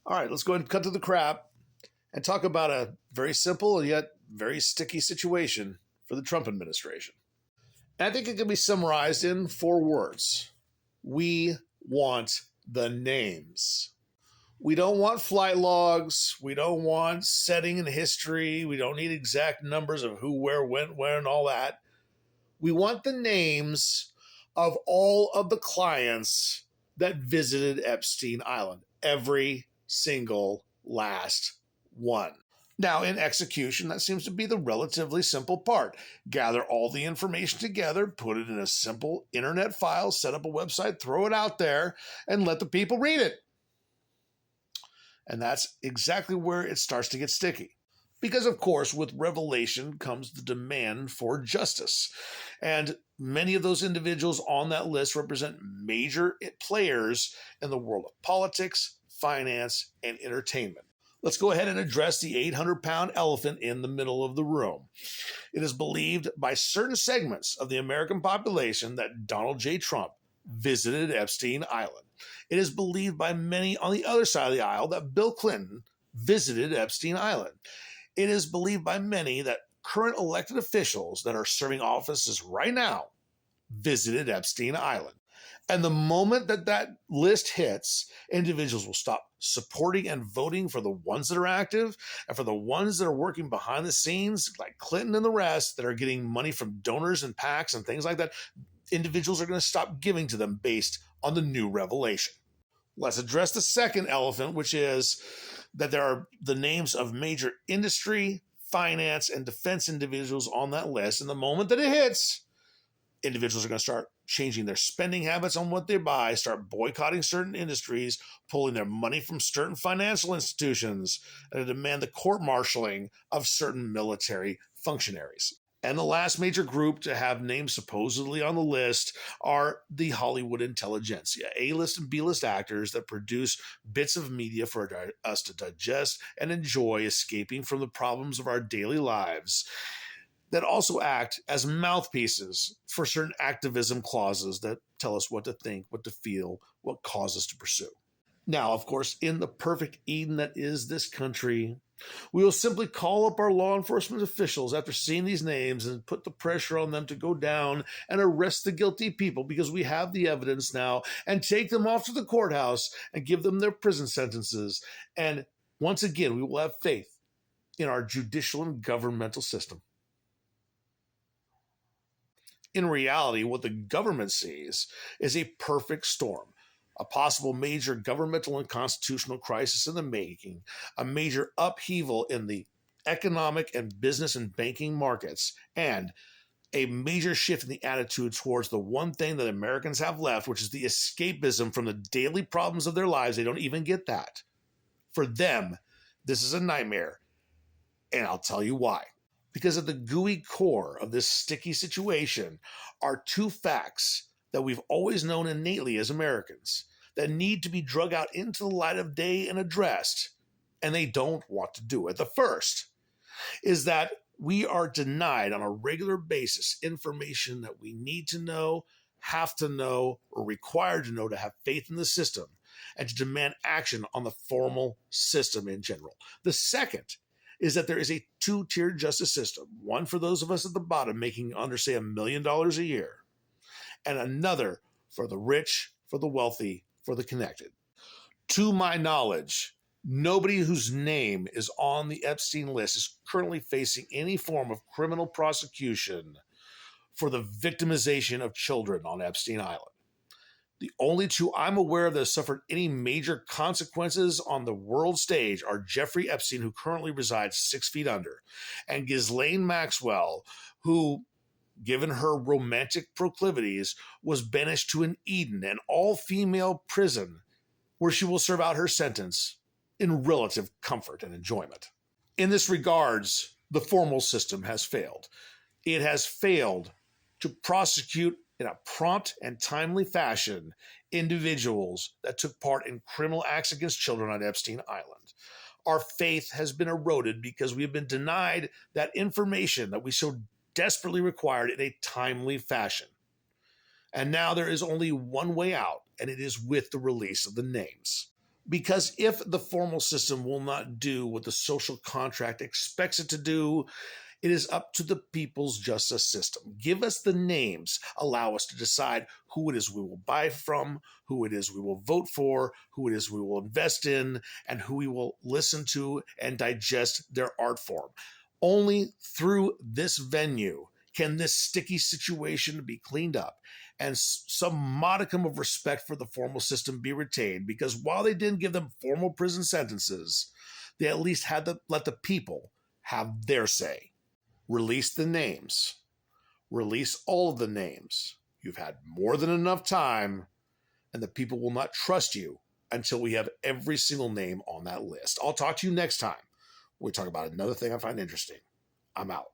All right, let's go ahead and cut to the crap and talk about a very simple and yet very sticky situation for the Trump administration. And I think it can be summarized in 4 words. We want the names. We don't want flight logs. We don't want setting in history. We don't need exact numbers of who, where, when, where, and all that. We want the names of all of the clients that visited Epstein Island. Every single last one. Now, in execution, that seems to be the relatively simple part. Gather all the information together, put it in a simple internet file, set up a website, throw it out there, and let the people read it. And that's exactly where it starts to get sticky. Because, of course, with revelation comes the demand for justice. And many of those individuals on that list represent major players in the world of politics, finance, and entertainment. Let's go ahead and address the 800-pound elephant in the middle of the room. It is believed by certain segments of the American population that Donald J. Trump visited Epstein Island. It is believed by many on the other side of the aisle that Bill Clinton visited Epstein Island. It is believed by many that current elected officials that are serving offices right now visited Epstein Island. And the moment that that list hits, individuals will stop supporting and voting for the ones that are active, and for the ones that are working behind the scenes, like Clinton and the rest, that are getting money from donors and PACs and things like that. Individuals are going to stop giving to them based on the new revelation. Let's address the second elephant, which is that there are the names of major industry, finance, and defense individuals on that list. And the moment that it hits, individuals are going to start changing their spending habits on what they buy, start boycotting certain industries, pulling their money from certain financial institutions, and demand the court-martialing of certain military functionaries. And the last major group to have names supposedly on the list are the Hollywood intelligentsia, A-list and B-list actors that produce bits of media for us to digest and enjoy, escaping from the problems of our daily lives, that also act as mouthpieces for certain activism clauses that tell us what to think, what to feel, what causes to pursue. Now, of course, in the perfect Eden that is this country, we will simply call up our law enforcement officials after seeing these names and put the pressure on them to go down and arrest the guilty people, because we have the evidence now, and take them off to the courthouse and give them their prison sentences. And once again, we will have faith in our judicial and governmental system. In reality, what the government sees is a perfect storm, a possible major governmental and constitutional crisis in the making, a major upheaval in the economic and business and banking markets, and a major shift in the attitude towards the one thing that Americans have left, which is the escapism from the daily problems of their lives. They don't even get that. For them, this is a nightmare, and I'll tell you why. Because at the gooey core of this sticky situation are two facts that we've always known innately as Americans that need to be drug out into the light of day and addressed, and they don't want to do it. The first is that we are denied on a regular basis information that we need to know, have to know, or required to know to have faith in the system and to demand action on the formal system in general. The second is that there is a two-tiered justice system, one for those of us at the bottom making under, say, $1 million a year, and another for the rich, for the wealthy, for the connected. To my knowledge, nobody whose name is on the Epstein list is currently facing any form of criminal prosecution for the victimization of children on Epstein Island. The only two I'm aware of that have suffered any major consequences on the world stage are Jeffrey Epstein, who currently resides 6 feet under, and Ghislaine Maxwell, who, given her romantic proclivities, was banished to an Eden, an all-female prison, where she will serve out her sentence in relative comfort and enjoyment. In this regards, the formal system has failed. It has failed to prosecute in a prompt and timely fashion individuals that took part in criminal acts against children on Epstein Island. Our faith has been eroded because we have been denied that information that we so desperately required in a timely fashion. And now there is only one way out, and it is with the release of the names. Because if the formal system will not do what the social contract expects it to do, it is up to the people's justice system. Give us the names. Allow us to decide who it is we will buy from, who it is we will vote for, who it is we will invest in, and who we will listen to and digest their art form. Only through this venue can this sticky situation be cleaned up and some modicum of respect for the formal system be retained, because while they didn't give them formal prison sentences, they at least had to let the people have their say. Release the names. Release all of the names. You've had more than enough time, and the people will not trust you until we have every single name on that list. I'll talk to you next time. We talk about another thing I find interesting. I'm out.